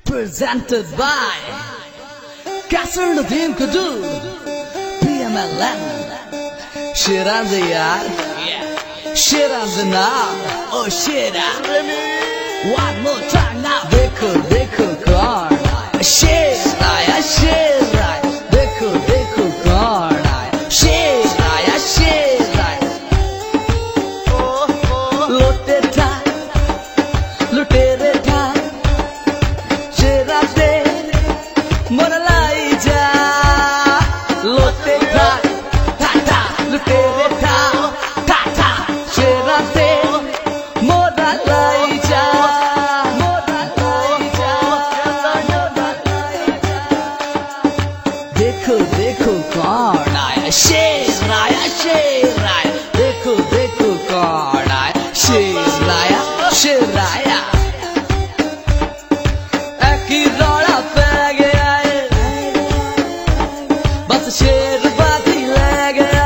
Presented by Castle Nadim Kudu PMLN Shiraz yaar Shiraz na Oh Shira One more time now Dekho dekho kaun Sher aaya sher aaya Dekho dekho kaun aaya Sher aaya sher aaya Lote tha Lutere tha Mona Laija, lote tha, ta ta, lutere tha, ta ta, sherate, Mona Laija, Mona Laija, Mona Laija. Dekho dekho kaun aaya, sher aaya, sher aaya. Dekho dekho kaun aaya, sher aaya, sher aaya. Eki rola pe gaya. शेर बाजी ले गया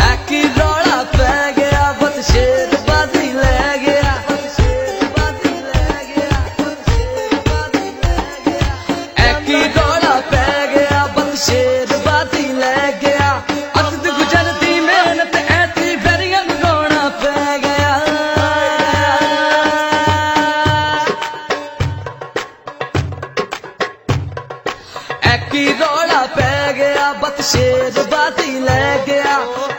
एक रोड़ा पै गया बस शेर बाजी ले गया एक रोड़ा पै गया बस शेर बाजी ले गया अद गुजरती मेहनत ऐसी बेरियन रोना पै गया की रोड़ा पै गया बस शेर बाजी ले गया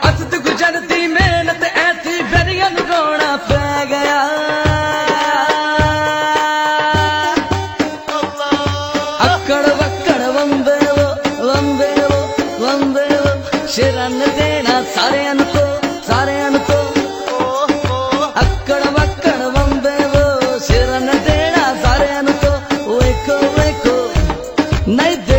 असद गुजरती मेहनत ऐसी बेरियन रोना पै गया अकड़ वक्कड़ वंदे वो शेरन देना सारे को अकड़ वक्कड़ वंदे वो शेरन देना सारे को वेखो नहीं